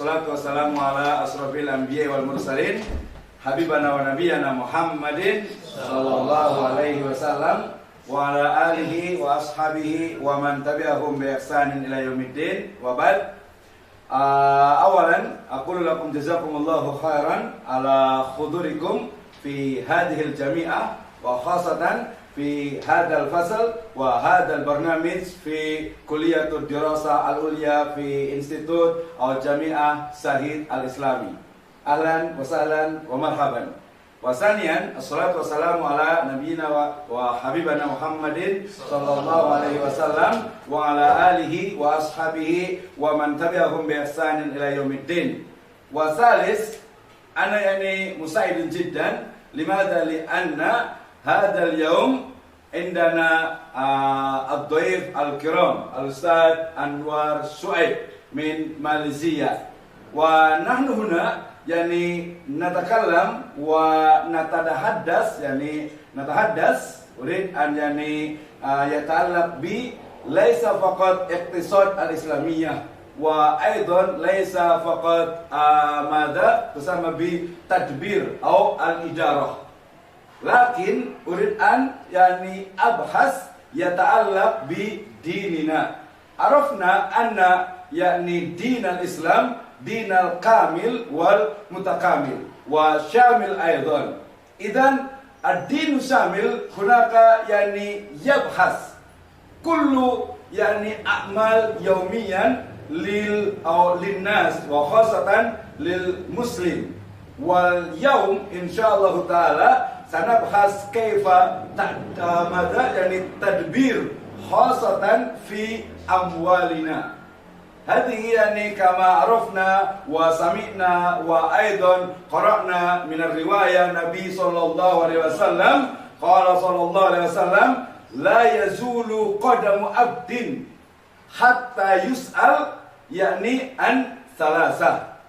wassalatu wassalamu ala asrofil anbiya wal mursalin habibana wa nabiyana Muhammadin sallallahu alaihi wasallam wa ala alihi wa ashabihi wa man tabi'ahum bi ihsanin ila yaumiddin wa ba'd. Awalan aqulu lakum jazakumullahu khairan ala khudurikum fi hadhil jami'ah wa khasatan fi hadal fasal wa hadal barnamij fi Kulliyatud Dirasa Al-Ulya fi Institut Al-Jami'ah Sahid Al-Islami. Ahlan wa sahlan wa marhaban. Wa saniyan assalatu wassalamu ala nabiyyina wa habibana Muhammadin sallallahu alaihi wasallam wa ala alihi wa ashabihi wa man tabi'ahum bi ihsanin ila yaumiddin. Wa salis ana yani musaidun jiddan limadha li anna hadal yaum indana ad-dhaif al-kiram al-ustad Anwar Shuaib min Malaysia wa nahnu huna yani natakallam wa natahaddas yani natahaddas urid an yani yata'allaq bi laysa faqat iqtisad al-islamiyah wa aidan laysa faqat madha tusamma bi tadbir atau al-idarah, lakin urid an yani abhas yata'allaq bi dinina. Arafna anna yani din al-islam dinal kamil wal mutakamil wa syamil aidan. Idan ad-dinu syamil hunaka yani yabhas kullu yani a'mal yaumiyan lil aw linnas wa khasatan lil muslim. Wal yaum insyaallah taala sanabhas kaifa madha yani tadbir khasatan fi amwalina. Hadhihi yani kama arafna wa sami'na wa aidan qara'na min ar-riwayah Nabi sallallahu alaihi wasallam qala sallallahu alaihi wasallam la yazulu qadamu abdin hatta yus'al yani an thalatha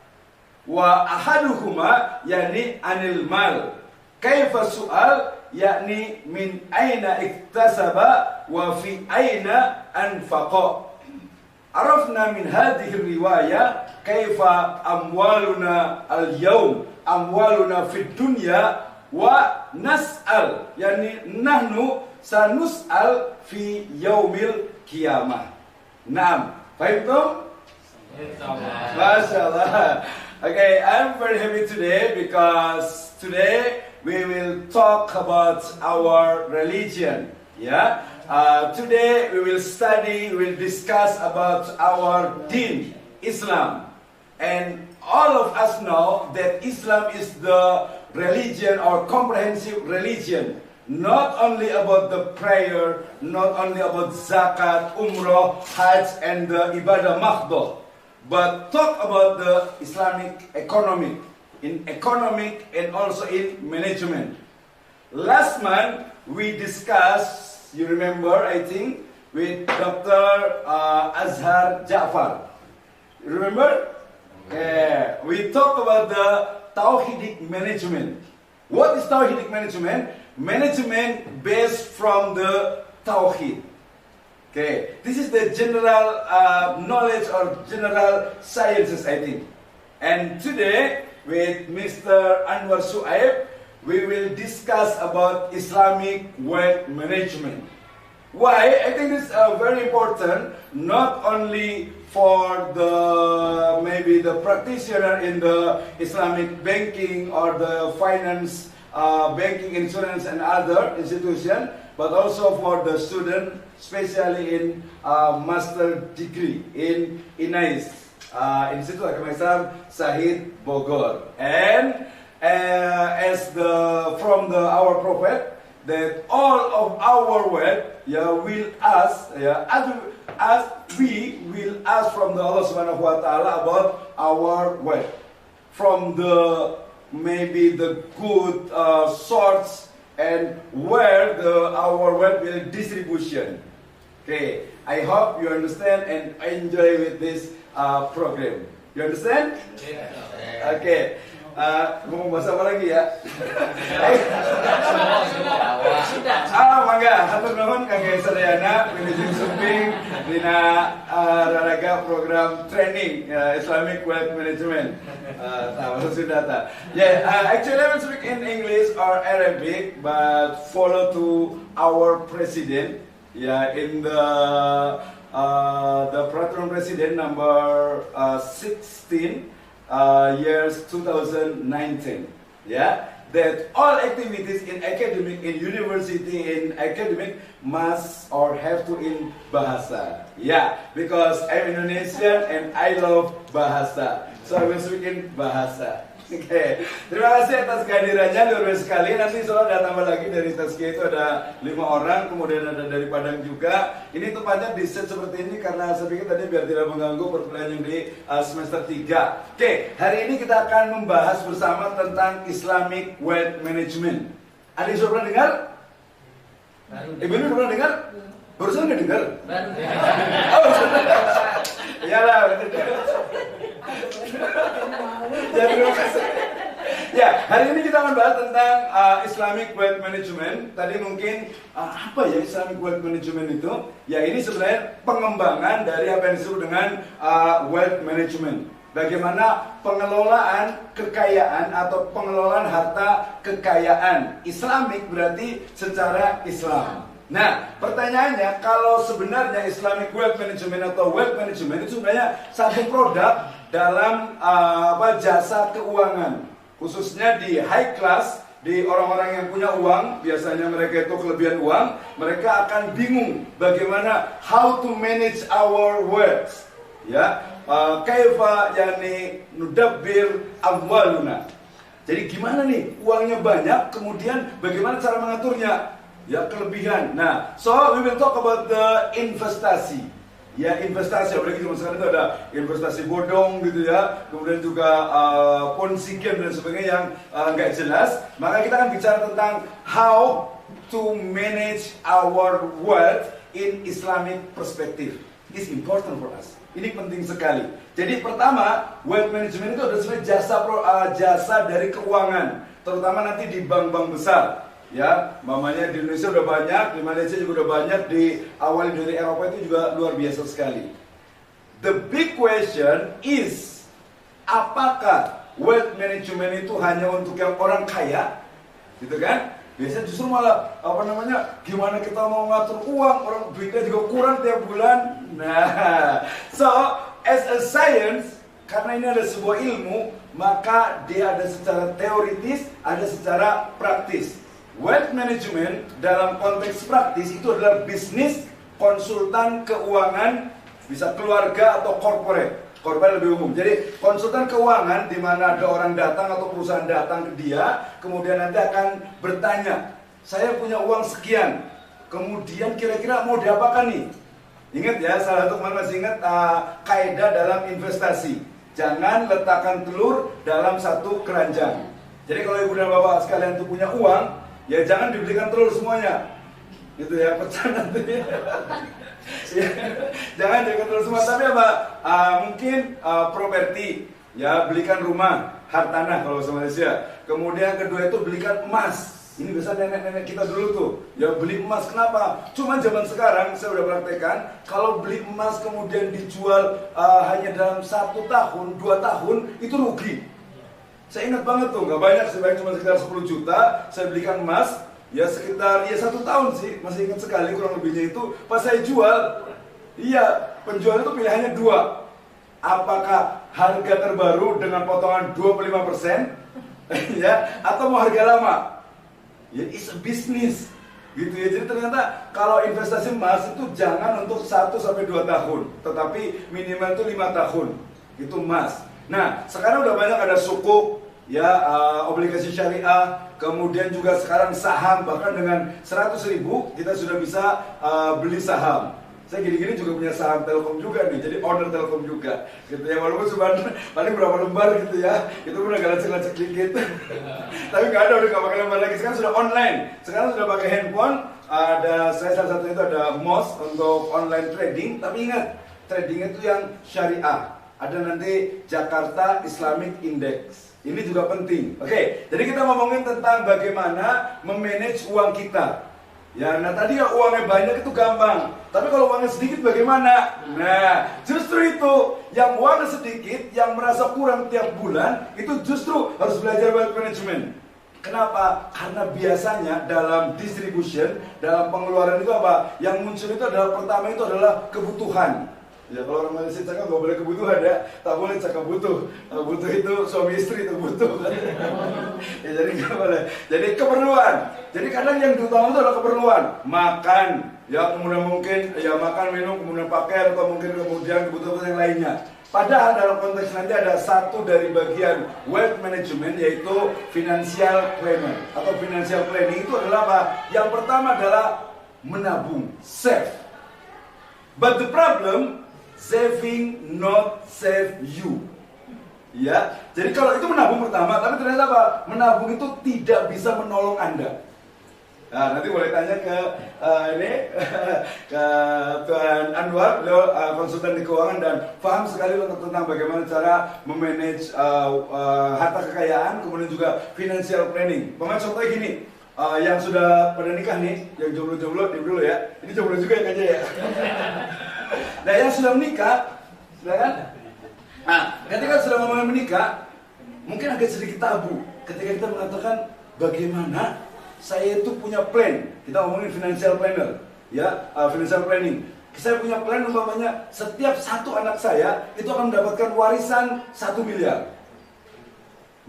wa ahaduhuma yani anil mal kaifa su'al yani min aina iktasaba wa fi aina anfaqa. Arafna min hadhihi riwayah kaifa amwaluna al-yawm amwaluna fid dunya wa nas'al yani nahnu sanus'al fi yaumil qiyamah. Naam, fahimtum? Masyaallah. Okay, I'm very happy today because today we will talk about our religion. Yeah. Today we will study, we will discuss about our deen, Islam. And all of us know that Islam is the religion or comprehensive religion. Not only about the prayer, not only about zakat, umrah, hajj and the ibadah mahdoh, but talk about the Islamic economic and also in management. Last month we discussed, you remember, I think, with Dr. Azhar Ja'far. You remember? We talked about the Tawhidic management. What is Tawhidic management? Management based from the Tawhid. Okay, this is the general knowledge or general sciences, I think. And today, with Mr. Anwar Shuaib, we will discuss about Islamic wealth management. Why? I think this is very important, not only for the maybe the practitioner in the Islamic banking or the finance, banking, insurance and other institution, but also for the student, especially in master degree in INAIS, Institut Agama Islam Sahid Bogor. And as from our prophet, that all of our wealth will ask, as we will ask from the Allah Subhanahu wa Taala about our wealth, from the maybe the good sorts and where our wealth will distribution. Okay, I hope you understand and enjoy with this program. You understand? Yeah. Okay. Ngomong bahasa apa lagi ya? Sudah. Mangga, hatur nuhun kangge sadayana wilujeng sumping dina raraga program training Islamic Wealth Management. Sudah ta. Yeah, actually I will speak in English or Arabic, but follow to our president. Yeah, in the peraturan presiden number 16 years 2019. Yeah, that all activities in academic, in university, in academic must or have to in bahasa. Yeah, because I'm Indonesian and I love bahasa, so I will speak in bahasa. Oke, terima kasih atas kehadirannya, luar biasa sekali. Nanti soalnya ada tambah lagi dari Tazkiyah itu ada 5 orang, kemudian ada dari Padang juga. Ini tempatnya di set seperti ini karena saya pikir tadi biar tidak mengganggu perkuliahan yang di semester 3. Oke, hari ini kita akan membahas bersama tentang Islamic Wealth Management. Ada yang sudah pernah dengar? Ibu ini sudah pernah dengar? Barusan nggak dengar? Baru. Oh, iyalah. Ya, terima kasih. Ya, hari ini kita akan bahas tentang Islamic Wealth Management. Tadi mungkin apa ya Islamic Wealth Management itu? Ya, ini sebenarnya pengembangan dari apa yang disebut dengan Wealth Management. Bagaimana pengelolaan kekayaan atau pengelolaan harta kekayaan. Islamic berarti secara Islam. Nah, pertanyaannya, kalau sebenarnya Islamic Wealth Management atau Wealth Management itu sebenarnya satu produk dalam jasa keuangan, khususnya di high class, di orang-orang yang punya uang. Biasanya mereka itu kelebihan uang, mereka akan bingung bagaimana how to manage our wealth. Ya, kaifa yani nudabbir amwaluna. Jadi gimana nih uangnya banyak, kemudian bagaimana cara mengaturnya? Ya, kelebihan. Nah, so we will talk about the investasi. Ya, investasi, apalagi zaman sekarang itu ada investasi bodong gitu ya, kemudian juga ponzi game dan sebagainya yang nggak jelas. Maka kita akan bicara tentang how to manage our wealth in Islamic perspective. It's important for us. Ini penting sekali. Jadi pertama, wealth management itu adalah sebenarnya jasa dari keuangan, terutama nanti di bank-bank besar. Ya, mamanya di Indonesia udah banyak, di Malaysia juga udah banyak, di awal dari Eropa itu juga luar biasa sekali. The big question is, apakah wealth management itu hanya untuk yang orang kaya? Gitu kan? Biasanya justru malah gimana kita mau ngatur uang, orang duitnya juga kurang tiap bulan. Nah, so as a science, karena ini ada sebuah ilmu, maka dia ada secara teoritis, ada secara praktis. Wealth management dalam konteks praktis itu adalah bisnis konsultan keuangan, bisa keluarga atau corporate. Corporate lebih umum. Jadi konsultan keuangan di mana ada orang datang atau perusahaan datang ke dia, kemudian nanti akan bertanya, saya punya uang sekian, kemudian kira-kira mau diapakan nih? Ingat ya, salah satu kemarin masih ingat kaidah dalam investasi. Jangan letakkan telur dalam satu keranjang. Jadi kalau ibu dan bapak sekalian itu punya uang, ya jangan dibelikan telur semuanya, gitu ya, pecah nanti. Ya, jangan dibelikan telur semua, tapi apa? Mungkin properti, ya belikan rumah, hartanah kalau bahasa Malaysia. Kemudian kedua itu belikan emas. Ini biasa nenek-nenek kita dulu tuh, ya beli emas. Kenapa? Cuma zaman sekarang saya udah praktekkan, kalau beli emas kemudian dijual hanya dalam 1 tahun, 2 tahun, itu rugi. Saya ingat banget tuh, nggak banyak, sebanyak cuma sekitar 10 juta, saya belikan emas, ya sekitar 1 tahun sih, masih ingat sekali kurang lebihnya itu. Pas saya jual, iya, penjual itu pilihannya 2. Apakah harga terbaru dengan potongan 25%, ya, atau mau harga lama? Ya, it's a business, gitu ya. Jadi ternyata kalau investasi emas itu jangan untuk 1-2 tahun, tetapi minimal itu 5 tahun, itu emas. Nah, sekarang udah banyak ada sukuk, ya, obligasi syariah, kemudian juga sekarang saham, bahkan dengan 100.000 kita sudah bisa beli saham. Saya gini-gini juga punya saham Telkom juga nih, jadi owner Telkom juga, gitu ya. Walaupun cuma paling berapa lembar gitu ya, itu pun agak lecek-lecek dikit. Tapi nggak ada, udah nggak pakai lembar lagi. Sekarang sudah online, sekarang sudah pakai handphone. Saya salah satu itu ada MOS untuk online trading. Tapi ingat, trading itu yang syariah. Ada nanti Jakarta Islamic Index. Ini juga penting. Oke, jadi kita ngomongin tentang bagaimana memanage uang kita. Ya, nah tadi ya uangnya banyak itu gampang. Tapi kalau uangnya sedikit bagaimana? Nah, justru itu yang uangnya sedikit, yang merasa kurang tiap bulan, itu justru harus belajar wealth management. Kenapa? Karena biasanya dalam distribution, dalam pengeluaran itu apa? Yang muncul itu adalah pertama itu adalah kebutuhan. Ya kalau orang Malaysia cakap nggak boleh kebutuhan ya, tak boleh cakap butuh. Butuh itu suami istri itu butuh. Ya jadi nggak boleh. Jadi keperluan. Jadi kadang yang diutamakan itu adalah keperluan. Makan, ya kemudian mungkin ya makan, minum, kemudian pakaian atau mungkin kemudian kebutuhan yang lainnya. Padahal dalam konteks nanti ada satu dari bagian wealth management yaitu financial planning atau financial planning itu adalah apa? Yang pertama adalah menabung, save. But the problem, saving not save you. Ya, jadi kalau itu menabung pertama, tapi ternyata apa? Menabung itu tidak bisa menolong Anda. Nah, nanti boleh tanya ke ke Tuan Anwar, beliau konsultan di keuangan dan paham sekali tentang bagaimana cara memanage harta kekayaan, kemudian juga financial planning. Contohnya gini, yang sudah pada nikah nih, yang jomblo-jomblo diam dulu ya. Ini jomblo juga yang aja ya. Nah, yang sudah menikah, silakan. Nah, ketika sudah mau menikah, mungkin agak sedikit tabu ketika kita mengatakan bagaimana saya itu punya plan. Kita ngomongin financial planner, ya, financial planning. Saya punya plan umpamanya setiap satu anak saya itu akan mendapatkan warisan 1 miliar.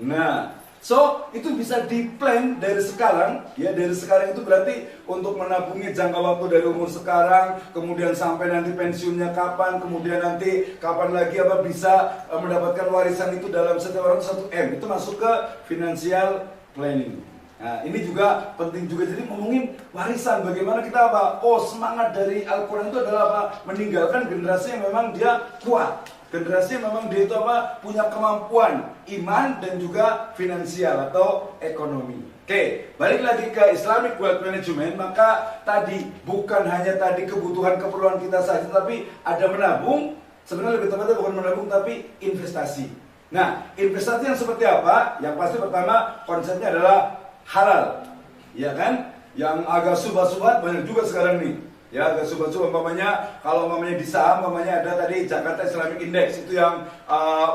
Nah, so itu bisa di-plan dari sekarang, ya dari sekarang itu berarti untuk menabungnya jangka waktu dari umur sekarang, kemudian sampai nanti pensiunnya kapan, kemudian nanti kapan lagi apa bisa mendapatkan warisan itu dalam setiap orang 1 M, itu masuk ke financial planning. Nah ini juga penting juga, jadi ngomongin warisan, bagaimana kita apa? Oh semangat dari Al-Quran itu adalah apa? Meninggalkan generasi yang memang dia kuat. Generasi yang memang dia itu apa? Punya kemampuan iman dan juga finansial atau ekonomi. Oke, balik lagi ke Islamic Wealth Management. Maka tadi bukan hanya tadi kebutuhan keperluan kita saja, tapi ada menabung. Sebenarnya lebih tepatnya bukan menabung tapi investasi. Nah, investasi yang seperti apa? Yang pasti pertama konsepnya adalah halal, ya kan? Yang agak subhat-subhat banyak juga sekarang nih. Ya, agak subhat-subhat, umpamanya kalau umpamanya di saham, umpamanya ada tadi Jakarta Islamic Index itu yang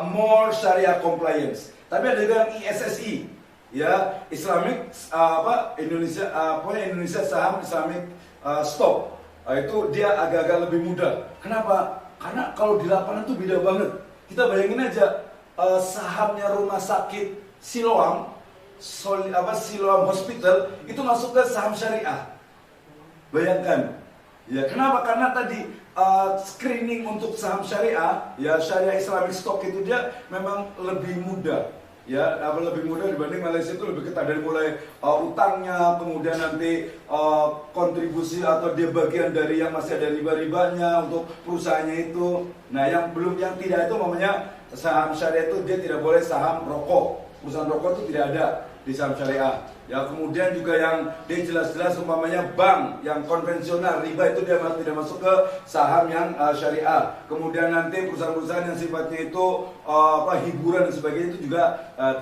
more Sharia compliance. Tapi ada juga yang ISSI, ya Islamic Indonesia Saham Islamic Stock. Itu dia agak-agak lebih mudah. Kenapa? Karena kalau di lapangan itu beda banget. Kita bayangin aja sahamnya rumah sakit Siloam, Siloam Hospital itu masuk ke saham syariah. Bayangkan. Ya, kenapa? Karena tadi screening untuk saham syariah, ya syariah Islamic Stock itu dia memang lebih mudah. Ya, lebih mudah dibanding Malaysia, itu lebih ketat dari mulai utangnya, kemudian nanti kontribusi atau dia bagian dari yang masih ada riba-ribanya untuk perusahaannya itu. Nah, yang tidak itu namanya saham syariah itu dia tidak boleh saham rokok. Perusahaan rokok itu tidak ada di saham syariah. Ya, kemudian juga yang dia jelas-jelas umpamanya bank yang konvensional riba itu dia tidak masuk ke saham yang syariah. Kemudian nanti perusahaan-perusahaan yang sifatnya itu hiburan dan sebagainya itu juga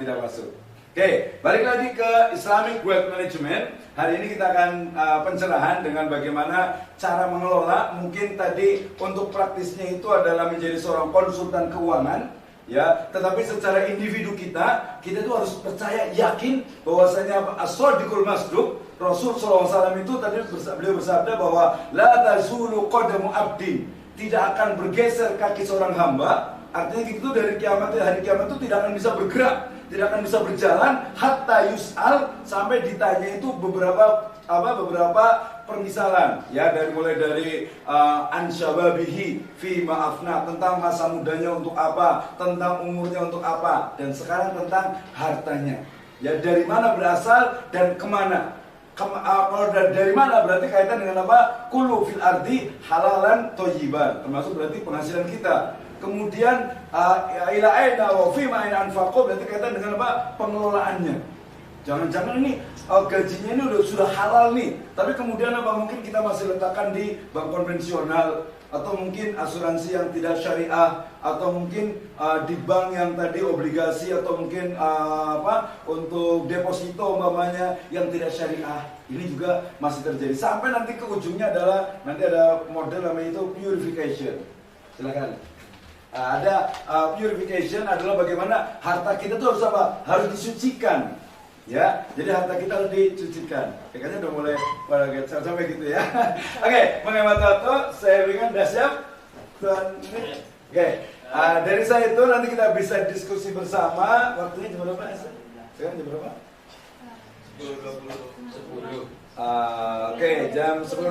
tidak masuk. Oke, balik lagi ke Islamic Wealth Management. Hari ini kita akan pencerahan dengan bagaimana cara mengelola. Mungkin tadi untuk praktisnya itu adalah menjadi seorang konsultan keuangan. Ya, tetapi secara individu kita itu harus percaya, yakin bahwasanya as-shadiqul masduq, Rasul SAW itu tadi beliau bersabda bahwa la tazulu qadamu abdin, tidak akan bergeser kaki seorang hamba. Artinya itu dari hari kiamat itu tidak akan bisa bergerak, tidak akan bisa berjalan hatta yus'al, sampai ditanya itu beberapa permisalan, ya, mulai dari ansyababihi fi ma'afna, tentang masa mudanya untuk apa, tentang umurnya untuk apa, dan sekarang tentang hartanya, ya, dari mana berasal dan kemana. Kalau dari mana berarti kaitan dengan apa? Kullu fil ardi halalan thayyiban, termasuk berarti penghasilan kita. Kemudian ila aina wa fi ma anfaqo, berarti kaitan dengan apa? Pengelolaannya. Jangan-jangan ini gajinya ini sudah halal nih, tapi kemudian apa mungkin kita masih letakkan di bank konvensional, atau mungkin asuransi yang tidak syariah, atau mungkin di bank yang tadi obligasi, atau mungkin untuk deposito umpamanya yang tidak syariah. Ini juga masih terjadi sampai nanti ke ujungnya adalah nanti ada model namanya itu purification. Silakan. Ada purification adalah bagaimana harta kita itu harus apa? Harus disucikan. Ya, jadi harta kita harus dicucikan. Kayaknya udah mulai sampai gitu ya. Oke, menghemat waktu, saya berikan dah siap. Oke, dari saya itu nanti kita bisa diskusi bersama. Waktunya jam berapa? Sekarang jam berapa? 10.20. Oke, jam 10.20.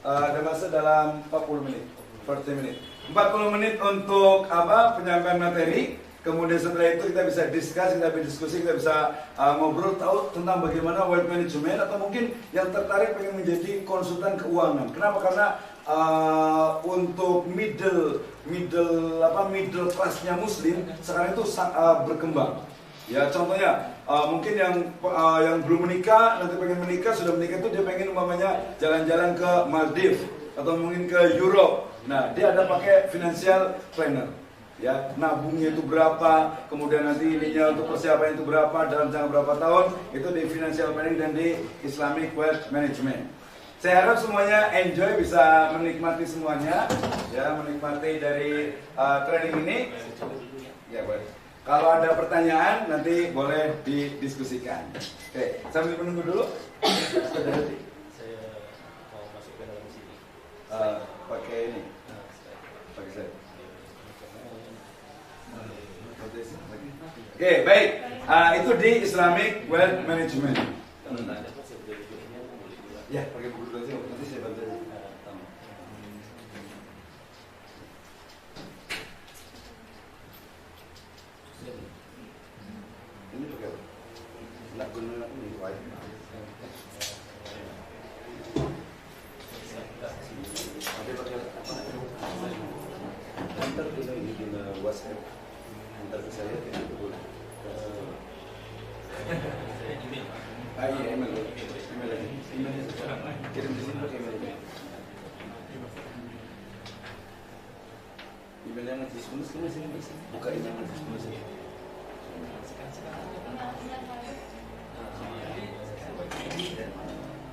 Ada masa dalam 40 menit. 40 menit. 40 menit untuk penyampaian materi. Kemudian setelah itu kita bisa diskusi, kita bisa ngobrol tahu tentang bagaimana wealth management, atau mungkin yang tertarik pengen menjadi konsultan keuangan. Kenapa? Karena untuk middle class-nya Muslim sekarang itu berkembang. Ya, contohnya mungkin yang belum menikah, nanti pengen menikah, sudah menikah itu dia pengen umpamanya jalan-jalan ke Maldives atau mungkin ke Europe. Nah, dia ada pakai financial planner. Ya, nabungnya itu berapa, kemudian nanti ininya untuk persiapan itu berapa, dalam jangka berapa tahun, itu di financial planning dan di Islamic wealth management. Saya harap semuanya enjoy, bisa menikmati semuanya, ya, menikmati dari training ini. Ya, boleh. Kalau ada pertanyaan nanti boleh didiskusikan. Oke, sambil menunggu dulu. Saya mau masuk ke dalam sini. Pakai ini. Pakai saya. Oke, baik. Itu di Islamic Wealth Management. Ya, pakai buku dulu sih. Nanti saya bantu. Ini pakai apa? Nak guna ini wifi. Ada pakai apa? Antar dulu ini di WhatsApp. Antar ke saya itu boleh. Iya, email lagi. Kirim di sini pakai email. Email yang nanti sini. Buka email nanti sini.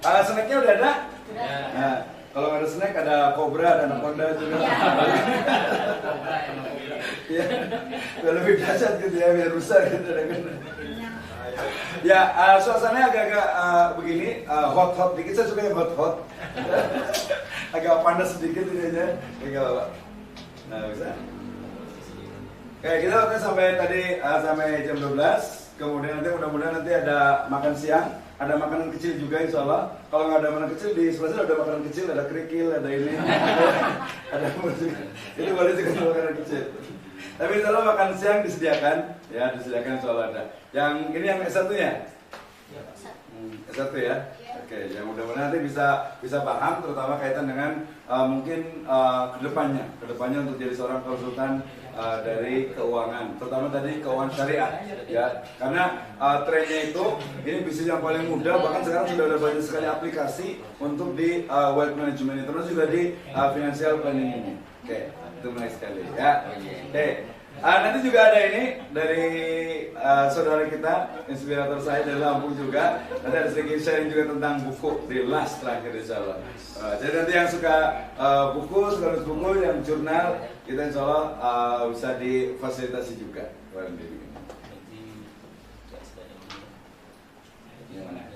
Snacknya udah ada? Nah, kalau ada snack ada Cobra dan Anaconda juga. Ya, lebih dahsyat gitu ya, biar rusak gitu. Ya, suasananya agak-agak begini, hot dikit. Saya suka yang hot. Agak panas sedikit ini aja. Nah, bisa. Kayak kita waktu sampai tadi sampai jam 12. Kemudian nanti mudah-mudahan nanti ada makan siang, ada makanan kecil juga insya Allah. Kalau nggak ada makanan kecil di sebelah sana ada makanan kecil, ada kerikil, ada ini, ada musik. Itu boleh juga makanan kecil. Tapi insya Allah makan siang disediakan, ya disediakan insya Allah ada. Yang ini yang S1-nya? S1 ya? Oke, ya mudah-mudahan nanti bisa paham, terutama kaitan dengan mungkin kedepannya untuk jadi seorang konsultan dari keuangan, terutama tadi keuangan syariah, ya. Karena trennya itu ini bisnis yang paling mudah, bahkan sekarang sudah ada banyak sekali aplikasi untuk di wealth management, terus juga di financial planning ini. Oke, itu menarik sekali, ya. Oke. Nanti juga ada ini dari saudara kita, inspirator saya dari Lampung juga. Nanti ada sedikit sharing juga tentang buku di last terakhir insya Allah. Jadi nanti yang suka buku, yang jurnal, kita insya Allah bisa difasilitasi juga. Yang mana?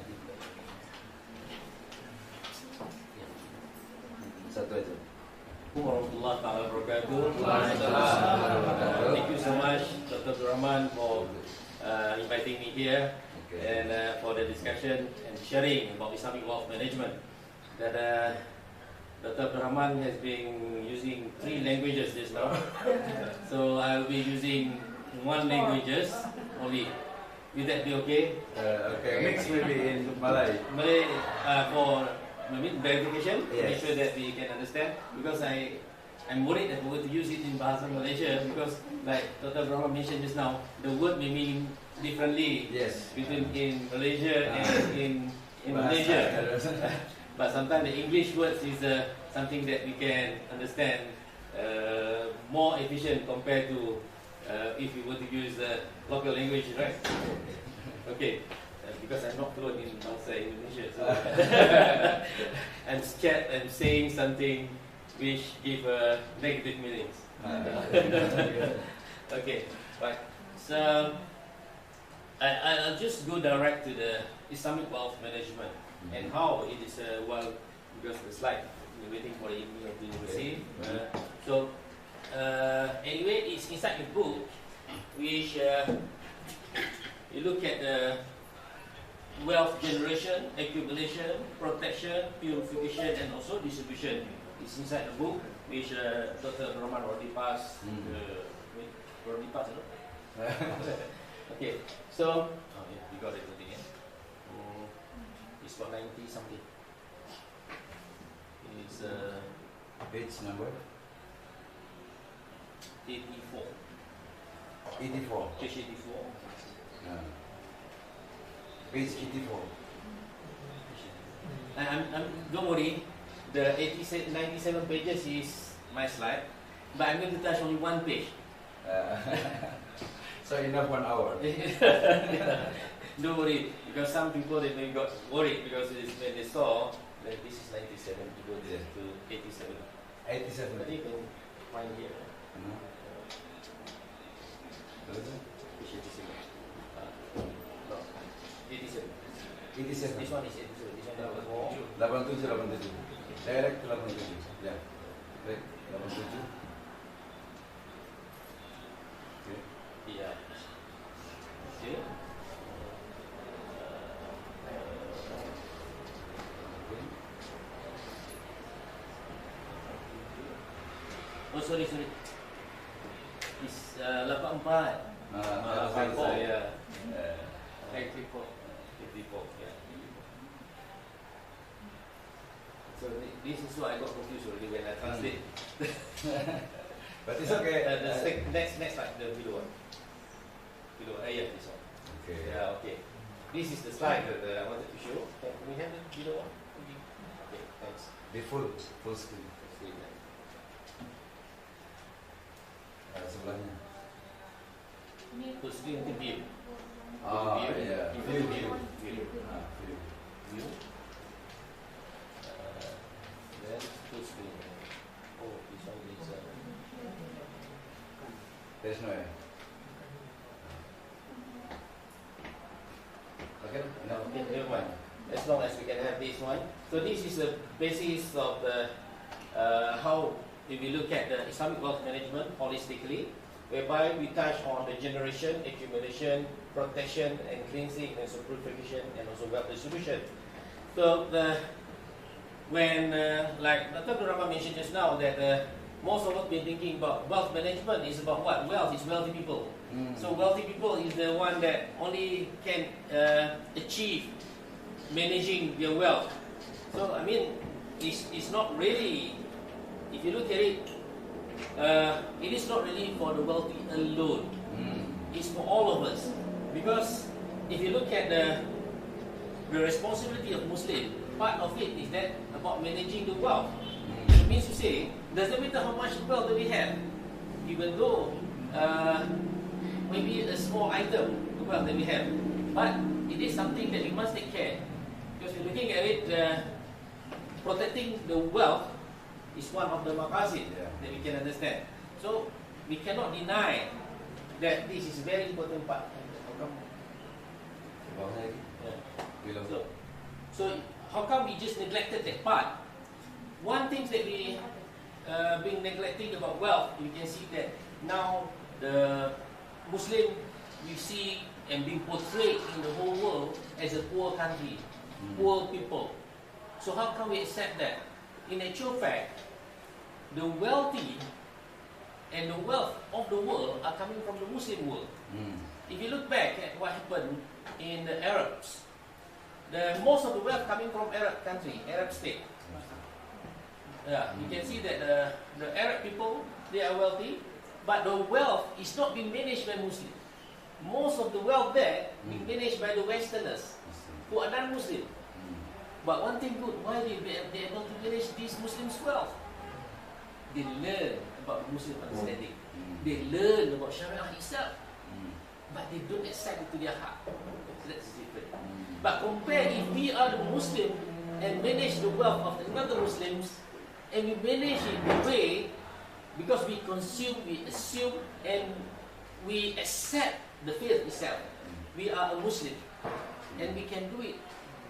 Satu aja. Warahmatullahi wabarakatuh. Thank you so much, Dr. Abdul Rahman, for inviting me here and for the discussion and sharing about Islamic wealth management. That Dr. Abdul Rahman has been using 3 languages just now, so I'll be using 1 languages only. Will that be okay? Okay, mix maybe in Malay. Malay for verification, yes. Make sure that we can understand, because I'm worried that we're going to use it in Bahasa Malaysia, because like Dr. Brahma mentioned just now, the word may mean differently between in Malaysia and in Indonesia. But sometimes the English words is something that we can understand more efficient compared to if we were to use local language, right? Okay, because I'm not fluent in Bahasa Indonesia, so I'm scared I'm saying something which give negative meanings. Okay, right. So I'll just go direct to the Islamic wealth management and how it is well, because the slide we're waiting for the email to receive. So anyway, it's inside the book, which you look at the wealth generation, accumulation, protection, purification, and also distribution. It's inside the book, which Dr. Rahman already passed. Already passed, no? Okay, so yeah, we got it today. It's for 90 something. It's page number 84. 84. Page 84. Page 84. Don't worry, the 97 pages is my slide, but I'm going to touch only one page. So enough 1 hour. Don't worry, because some people they may got worried because when they saw that this is 97 to go to 87. 87. But you can find here. Page 87. No, 87. 87. This one is 87. This one number 4. 87, 87. Direct to 87. Ya. Baik, 87. Oke. Iya. Oke. Oh sorry. It's 84. 84 ya. 84. 84 ya. So this is why I got confused already when I translate. But it's okay. The next slide, the below one. Yeah, this one. Okay. Yeah, okay. This is the slide that I wanted to show. Can we have the below one? Okay, thanks. Be full screen. Sebelahnya. Full screen to view. Yeah. View. View. Then full screen. Oh, this one is. There's no way. Okay. No. Okay, never mind. As long as we can have this one. So this is the basis of the how if we look at the Islamic wealth management holistically, whereby we touch on the generation, accumulation, protection, and cleansing, and so purification, and also wealth distribution. So when like Dr. Rahman mentioned just now that most of us been thinking about wealth management is about what? Wealth is wealthy people. So wealthy people is the one that only can achieve managing their wealth. So I mean, it's not really. If you look at it, it is not really for the wealthy alone. It's for all of us. Because if you look at the responsibility of Muslim, part of it is that about managing the wealth. It means to say, doesn't matter how much wealth that we have, even though maybe a small item, the wealth that we have, but it is something that we must take care. Because we're looking at it, protecting the wealth is one of the maqasid that we can understand. So we cannot deny that this is a very important part. So how come we just neglected that part? One thing that we been neglecting about wealth, you can see that now the Muslim we see and being portrayed in the whole world as a poor country, poor people. So how can we accept that? In actual fact, the wealthy and the wealth of the world are coming from the Muslim world. If you look back at what happened in the Arabs, most of the wealth coming from Arab country, Arab state. Yeah, you can see that the Arab people, they are wealthy, but the wealth is not being managed by Muslims. Most of the wealth there being managed by the Westerners who are non-Muslim. But one thing good, why they able to manage these Muslims' wealth? They learn about Muslim understanding. They learn about Sharia itself. But they don't accept it to their heart. That's different. But compare if we are the Muslim and manage the wealth of another Muslims, and we manage it the way, because we consume, we assume, and we accept the faith itself. We are a Muslim, and we can do it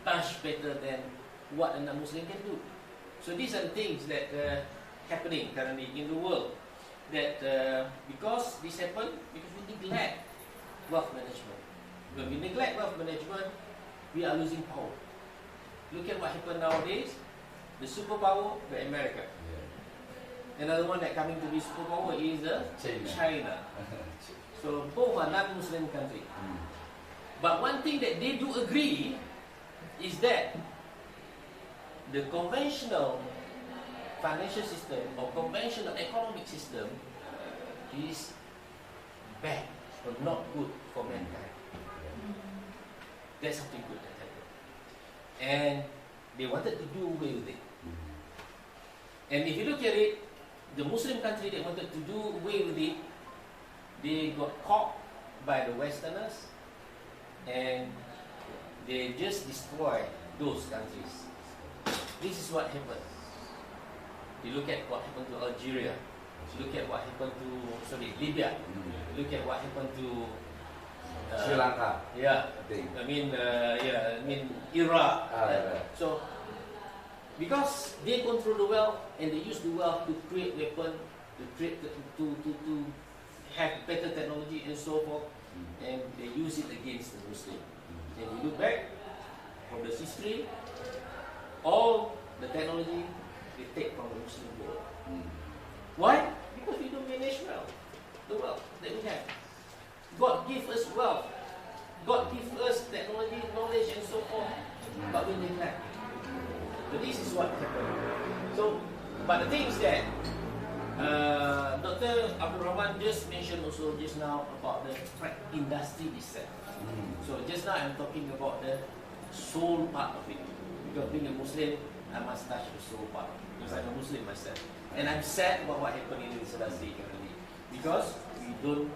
much better than what a non-Muslim can do. So these are the things that happening currently in the world. That because this happened, because we neglect wealth management. When we neglect wealth management, we are losing power. Look at what happened nowadays. The superpower, the America. Another one that coming to be superpower is China. So both are non-Muslim countries. But one thing that they do agree is that the conventional financial system or conventional economic system is bad or not good for mankind. That's something good that happened. And they wanted to do away with it. And if you look at it, the Muslim country that wanted to do away with it, they got caught by the Westerners and they just destroyed those countries. This is what happened. You look at what happened to Algeria. Look at what happened to Libya. Look at what happened to Sri Lanka. Yeah, I mean Iraq. So because they control the wealth and they use the wealth to create weapons, to have better technology and so forth, and they use it against the Muslim. And we look back from the history, all the technology they take from the Muslim world. Why? Because we don't manage well the wealth that we have. God give us wealth. God give us technology, knowledge and so forth. But we neglect. So this is what happened. So, but the thing is that Dr. Abdul Rahman just mentioned also just now about the track industry itself. So just now I'm talking about the soul part of it. Because being a Muslim, I must touch the soul part. Because I'm a Muslim myself. And I'm sad about what happened in this industry currently. Because we don't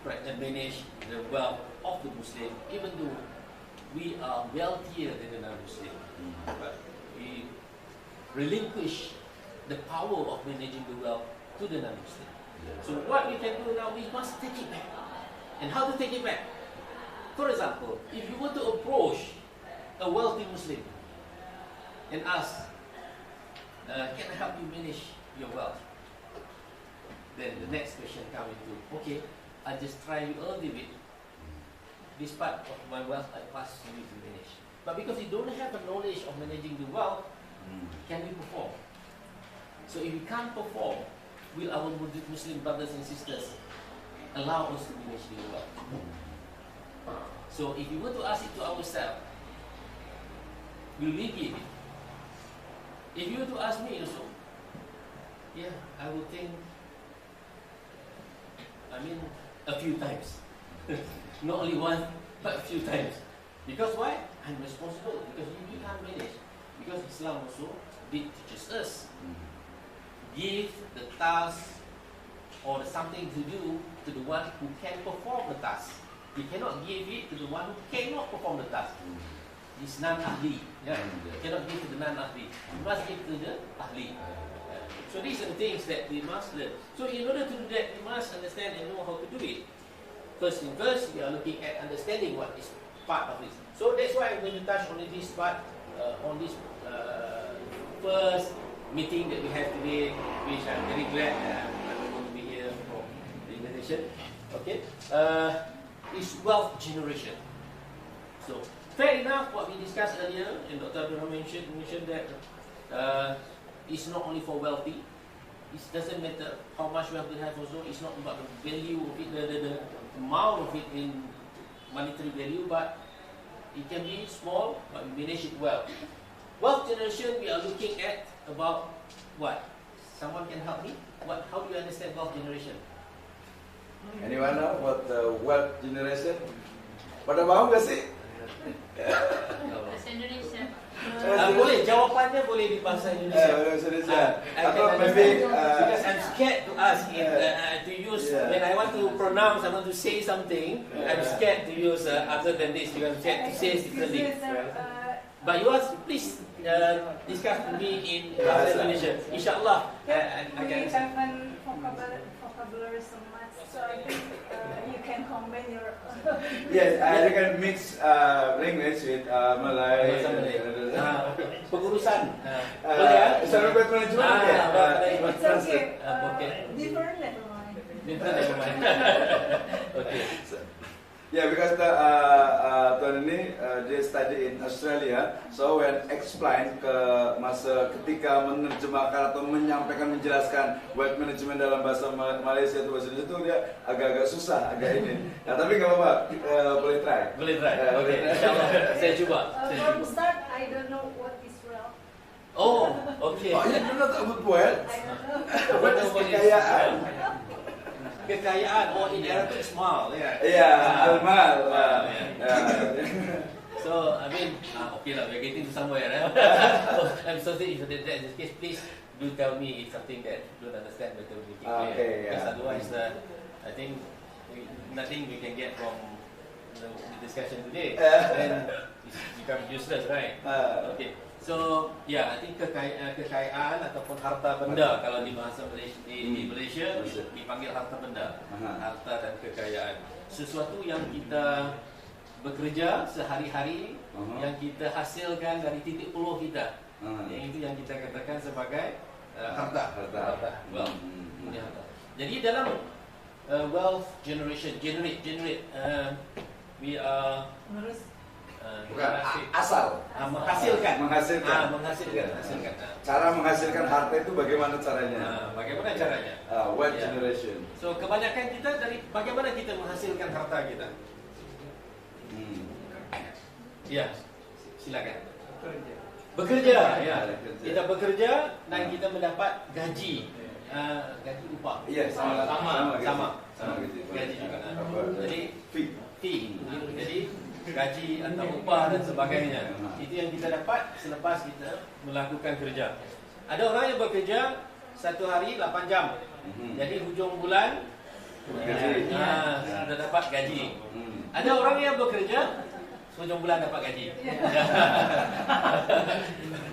manage the wealth of the Muslim, even though we are wealthier than the non-Muslim. But we relinquish the power of managing the wealth to the non-Muslim. So what we can do now, we must take it back. And how to take it back? For example, if you want to approach a wealthy Muslim and ask, can I help you manage your wealth? Then the next question comes into, okay, I just try you a little bit. This part of my wealth I pass to you to manage. But because you don't have a knowledge of managing the wealth, can we perform? So if we can't perform, will our Muslim brothers and sisters allow us to manage the wealth? So if we were to ask it to ourselves, will we give it? If you were to ask me also, yeah, I would think, a few times. Not only once, but a few times. Because why? I'm responsible. Because you can't manage. Because Islam also teaches us. Give the task or the something to do to the one who can perform the task. You cannot give it to the one who cannot perform the task. It's non-ahli. Yeah? You cannot give to the non-ahli. You must give to the ahli. So these are the things that we must learn. So in order to do that, we must understand and know how to do it. First thing first, we are looking at understanding what is part of this. So that's why I'm going to touch on this part, on this first meeting that we have today, which I'm very glad that I'm going to be here for the invitation. Okay, is wealth generation. So fair enough, what we discussed earlier, and Dr. Abdul Rahman mentioned that it's not only for wealthy. It doesn't matter how much wealth we have also. It's not about the value of it, the amount of it in monetary value, but it can be small, but we manage it well. Wealth generation, we are looking at about what? Someone can help me? How do you understand wealth generation? Anyone know what wealth generation? Pada mau gak sih? Bahasa Indonesia. Boleh, jawapannya boleh di bahasa Indonesia. Bahasa Indonesia. I Atau can maybe because I'm scared to ask to use when I want to pronounce, I want to say something. I'm scared to use other than this because I'm scared to say differently. But you ask, please discuss with me in bahasa Indonesia. Inshallah, I We can. haven't vocabulary so much, so I think you can combine your. yes, I can mix language with Malay. Bahasa Malay. Pengurusan. Boleh ya? Sama buat manajemen It's okay. Okay. Different, never mind. Different never mind. Okay. Yeah, because Tuan ini dia study in Australia, so when explain ketika menerjemahkan atau menyampaikan menjelaskan wealth management dalam bahasa Malaysia atau bahasa Indonesia itu dia agak-agak susah, agak ini. Nah tapi nggak apa-apa, boleh try. Boleh try. Okay. Insyaallah saya cuba. From start, I don't know what is wealth. Oh, okay. Oh, you do not about wealth? I don't know. What is kekayaan? Kekayaan, in Arabic it's mal, ya. Iya, al-mal. So, I mean, okay lah, we're getting to somewhere, eh? I'm so sorry if that's the case. Please do tell me if something that you don't understand better we can clear. Okay, yeah. Because otherwise, I think nothing we can get from the discussion today. Then it becomes useless, right? Okay. So, I think kekayaan ataupun harta benda kalau di bahasa Malaysia, di Malaysia dipanggil harta benda, harta dan kekayaan. Sesuatu yang kita bekerja sehari-hari, yang kita hasilkan dari titik peluh kita, yang itu yang kita katakan sebagai harta. Wealth. Ini harta. Jadi dalam wealth generation, we are Bukan asal. Menghasilkan. Cara menghasilkan harta itu bagaimana caranya? Bagaimana caranya? Wealth generation. So kebanyakan kita dari bagaimana kita menghasilkan harta kita? Ya, silakan. Bekerja, ya. Kita bekerja dan kita mendapat gaji, gaji upah. Iya, sama. Gaji juga. Jadi fee. Jadi gaji atau upah dan sebagainya. Itu yang kita dapat selepas kita melakukan kerja. Ada orang yang bekerja satu hari 8 jam. Jadi hujung bulan sudah dapat gaji. Ada orang yang bekerja hujung bulan dapat gaji.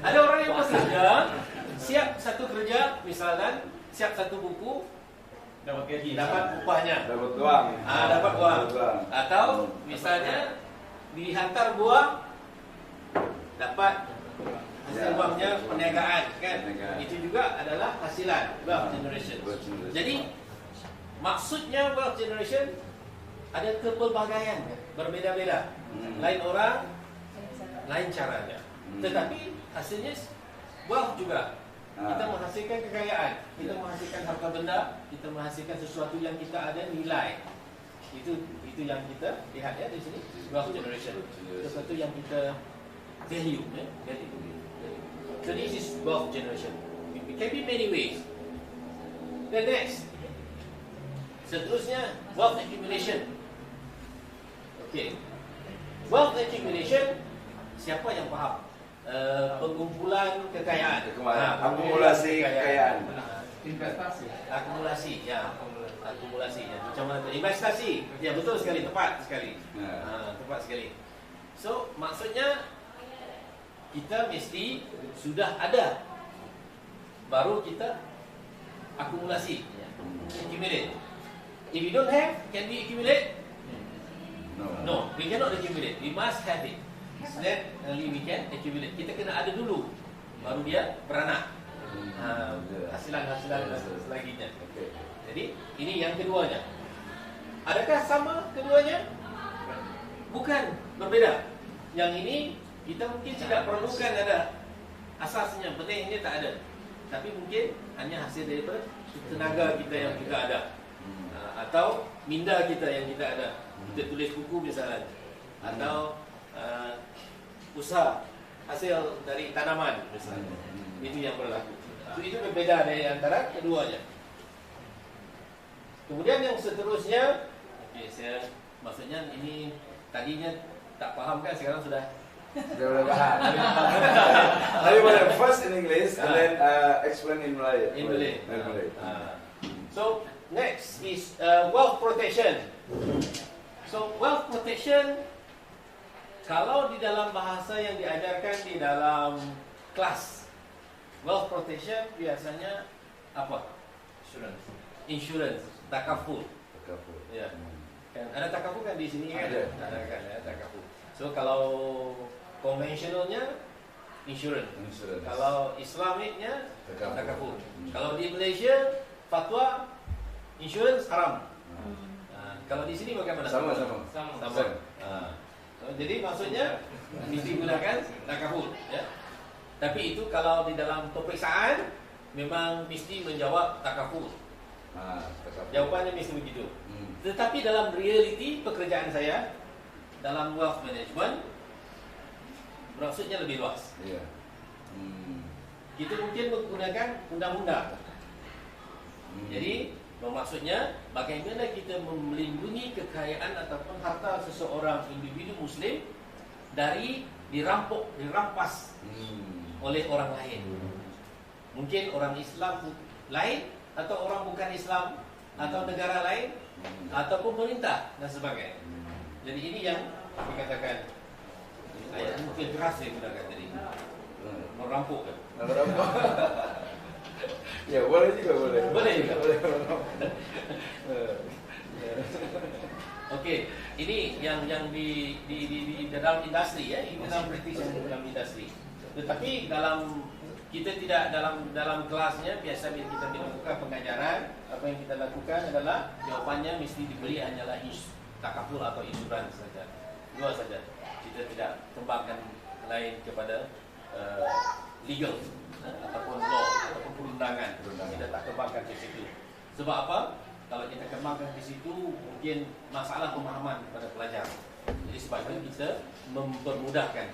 Ada orang yang bekerja siap satu kerja, misalkan siap satu buku dapat gaji, dapat upahnya, dapat uang. Dapat uang. Atau misalnya dihantar buah dapat hasil uangnya perniagaan, kan? Itu juga adalah hasilan wealth generation. Jadi maksudnya wealth generation ada kepelbagaian, berbeda-beda. Lain orang, lain caranya. Tetapi hasilnya wealth juga. Kita menghasilkan kekayaan, kita menghasilkan harta benda, kita menghasilkan sesuatu yang kita ada nilai. Itu yang kita lihat ya di sini, wealth generation. Sesuatu yang kita value, ya. So this is wealth generation. It can be many ways. Then next, seterusnya wealth accumulation. Okay, wealth accumulation. Siapa yang faham? Pengumpulan kekayaan. Akumulasi kekayaan. Investasi. Akumulasi, ya. Akumulasi, ya. Macam mana? Investasi. Ya, betul sekali, tepat sekali. Tepat sekali. So, maksudnya kita mesti sudah ada, baru kita akumulasi, accumulate. If you don't have, can we accumulate? No, we cannot accumulate. We must have it. Then only we can accumulate. Kita kena ada dulu, baru dia beranak. Hasilan-hasilan selanjutnya. Jadi ini yang keduanya. Adakah sama keduanya? Bukan, berbeda. Yang ini kita mungkin tidak perlukan ada asasnya, benihnya tak ada. Tapi mungkin hanya hasil daripada tenaga kita yang kita ada, atau minda kita yang kita ada. Kita tulis buku misalnya, atau usaha hasil dari tanaman misalnya. Itu yang berlaku. Itu berbeda dari antara keduanya. Kemudian yang seterusnya, maksudnya ini tadinya tak faham kan, sekarang sudah Udah paham. Tapi boleh first in English and then explain in Malay. In Malay. In Malay. So next is wealth protection. So wealth protection, kalau di dalam bahasa yang diajarkan di dalam kelas, wealth protection biasanya apa? Insurance, takaful. Takaful. Ya. Kan ada takaful kan di sini kan? Ada. Ada kan ya, takaful. So kalau konvensionalnya insurance. Kalau Islamiknya takaful. Kalau di Malaysia fatwa insurance haram. Kalau di sini bagaimana? Sama. Jadi maksudnya mesti gunakan takaful, ya. Tapi itu kalau di dalam peperiksaan memang mesti menjawab takaful. Takaful. Jawabannya mesti begitu. Tetapi dalam reality pekerjaan saya dalam wealth management maksudnya lebih luas. Iya. Kita mungkin menggunakan undang-undang. Jadi maksudnya bagaimana kita melindungi kekayaan ataupun harta seseorang individu Muslim dari dirampas oleh orang lain. Mungkin orang Islam lain atau orang bukan Islam atau negara lain ataupun pemerintah dan sebagainya. Jadi ini yang dikatakan ayat mungkin keras saya gunakan tadi. Merampok kan? Ya boleh juga boleh. Boleh juga. Okey, ini yang di dalam industri ya, ini dalam praktis dalam industri. Tetapi dalam kita tidak dalam kelasnya biasa kita melakukan pengajaran, apa yang kita lakukan adalah jawapannya mesti diberi hanyalah takaful atau insurans saja. Dua saja. Kita tidak kembangkan lain kepada legal ataupun law ataupun perundangan. Kita tak kembangkan di situ. Sebab apa? Kalau kita kembangkan di situ mungkin masalah pemahaman kepada pelajar. Jadi sebab itu kita mempermudahkan,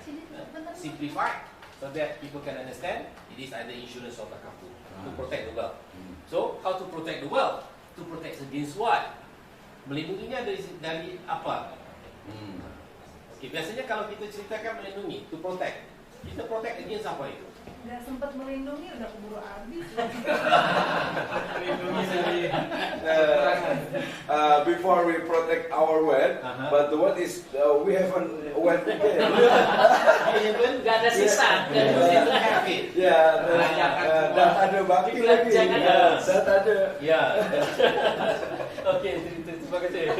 simplify so that people can understand it is either insurance or takaful to protect the wealth. So how to protect the wealth? To protect against what? Melindunginya dari apa? Okay, biasanya kalau kita ceritakan melindungi, to protect, kita protect against apa itu? Nggak sempat melindungi, udah keburu habis. Melindungi sendiri. Before we protect our wealth, but what is we haven't wealth again. Nggak ada sisa, nggak ada Ya, dan ada baki lagi. Dan ada. Ya. Okey, terima kasih.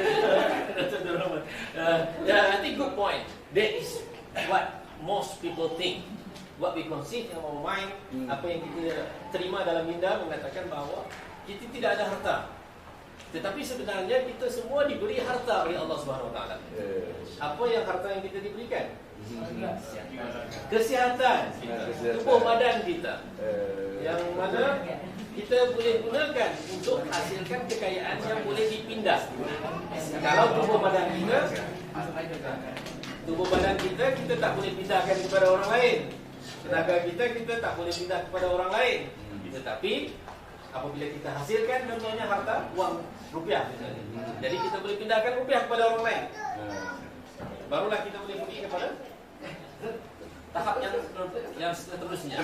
I think good point. That is what most people think. What we conceive in our mind, apa yang kita terima dalam minda mengatakan bahawa kita tidak ada harta. Tetapi sebenarnya kita semua diberi harta oleh Allah Subhanahu Wa Taala. Apa yang harta yang kita diberikan? Kesihatan, tubuh badan kita. Yang mana kita boleh gunakan untuk hasilkan kekayaan yang boleh dipindah. Kalau tubuh badan kita tak boleh pindahkan kepada orang lain. Tenaga kita tak boleh pindah kepada orang lain. Tetapi apabila kita hasilkan contohnya harta, wang, rupiah misalnya. Jadi kita boleh pindahkan rupiah kepada orang lain. Barulah kita boleh pergi kepada tahap yang seterusnya.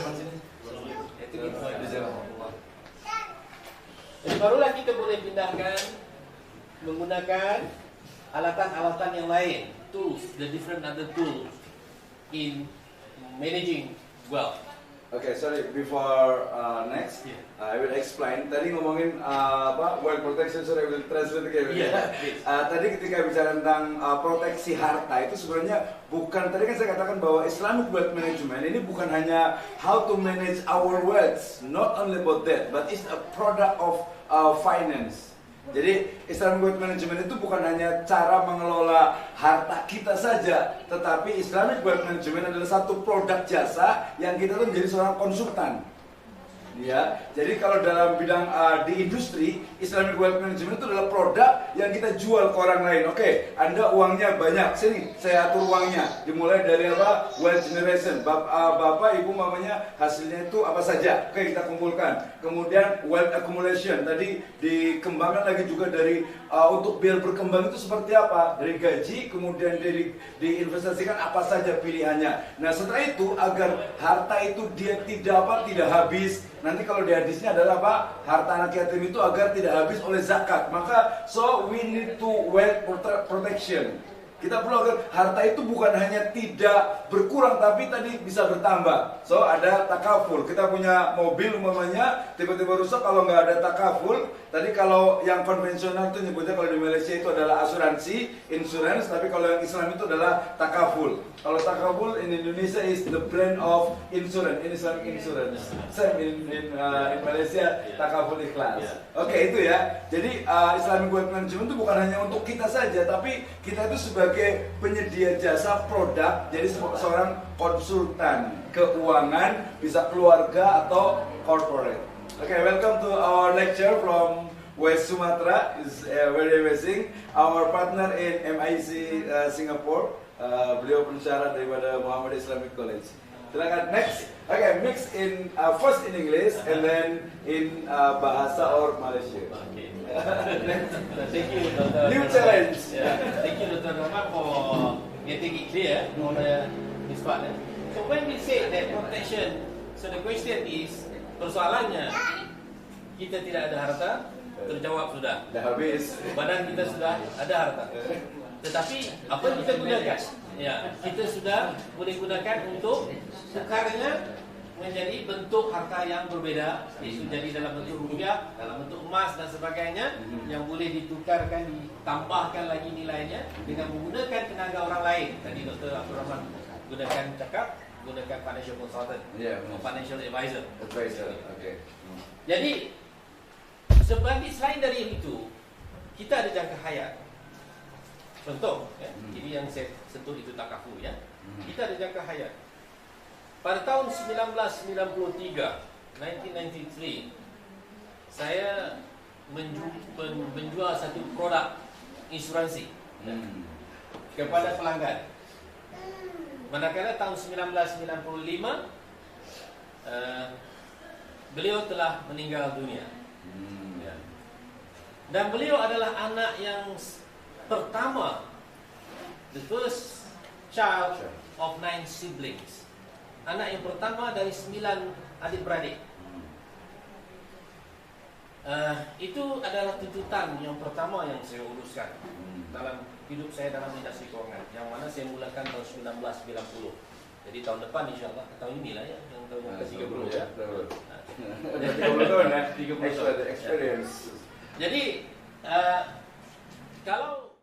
Jadi barulah kita boleh pindahkan menggunakan alatan-alatan yang lain, tools, the different other tools in managing wealth. Okay, sorry. Before next, I will explain. Tadi ngomongin wealth protection, sorry, I will translate again. Tadi ketika bicara tentang proteksi harta itu sebenarnya bukan. Tadi kan saya katakan bahwa Islamic wealth management ini bukan hanya how to manage our wealth, not only about that, but it's a product of finance. Jadi Islamic wealth management itu bukan hanya cara mengelola harta kita saja, tetapi Islamic wealth management adalah satu produk jasa yang kita tuh menjadi seorang konsultan. Ya, jadi kalau dalam bidang di industri, Islamic Wealth Management itu adalah produk yang kita jual ke orang lain. Oke, Anda uangnya banyak, sini saya atur uangnya. Dimulai dari apa? Wealth generation. Bapak, ibu, mamanya hasilnya itu apa saja? Oke, kita kumpulkan. Kemudian wealth accumulation. Tadi dikembangkan lagi juga dari untuk biar berkembang itu seperti apa? Dari gaji, kemudian diinvestasikan apa saja pilihannya. Nah, setelah itu agar harta itu dia tidak habis. Nanti kalau di hadisnya adalah apa? Harta anak yatim itu agar tidak habis oleh zakat. Maka so we need to wealth protection. Kita perlu agar harta itu bukan hanya tidak berkurang tapi tadi bisa bertambah. So ada takaful. Kita punya mobil umpamanya tiba-tiba rusak kalau nggak ada takaful. Tadi kalau yang konvensional itu nyebutnya kalau di Malaysia itu adalah asuransi, insurance. Tapi kalau yang Islam itu adalah takaful. Kalau takaful in Indonesia is the brand of insurance, in Islamic insurance. Same in Malaysia takaful ikhlas. Oke, itu ya. Jadi Islamic Wealth Management itu bukan hanya untuk kita saja, tapi kita itu sebagai penyedia jasa produk. Jadi seorang konsultan keuangan, bisa keluarga atau corporate. Okay, welcome to our lecture from West Sumatra. It's very amazing. Our partner in MIC Singapore. Beliau pensyarah daripada Muhammad Islamic College. Silakan next. Okay, mix in first in English and then in bahasa or Malaysia. Okay. Thank you, Dr. New challenge. Thank you, Dr. Rahman, for getting it clear on this part. So when we say that protection, so the question is, persoalannya kita tidak ada harta, terjawab sudah. Dah habis. Badan kita sudah ada harta. Tetapi apa yang kita gunakan? Ya, kita sudah boleh gunakan untuk tukarnya menjadi bentuk harta yang berbeda, iaitu jadi dalam bentuk rupiah, dalam bentuk emas dan sebagainya, yang boleh ditukarkan, ditambahkan lagi nilainya dengan menggunakan tenaga orang lain. Tadi Dr. Abdul Rahman gunakan financial consultant, financial advisor. Okay. Jadi sebagai selain dari itu, kita ada jangka hayat. Contoh, ini yang saya sentuh itu takaful ya. Kita ada jangka hayat. Pada tahun 1993, saya menjual satu produk insuransi kepada pelanggan. Manakala tahun 1995 beliau telah meninggal dunia. Dan beliau adalah anak yang pertama, the first child of 9 siblings. Anak yang pertama dari 9 adik-beradik. Itu adalah tuntutan yang pertama yang saya uruskan dalam hidup saya dalam industri keuangan, yang mana saya mulakan tahun 1990. Jadi tahun depan insyaAllah, tahun inilah ya, yang tahun ke-30 ya. 30 tahun ya, 30 tahun experience. Jadi kalau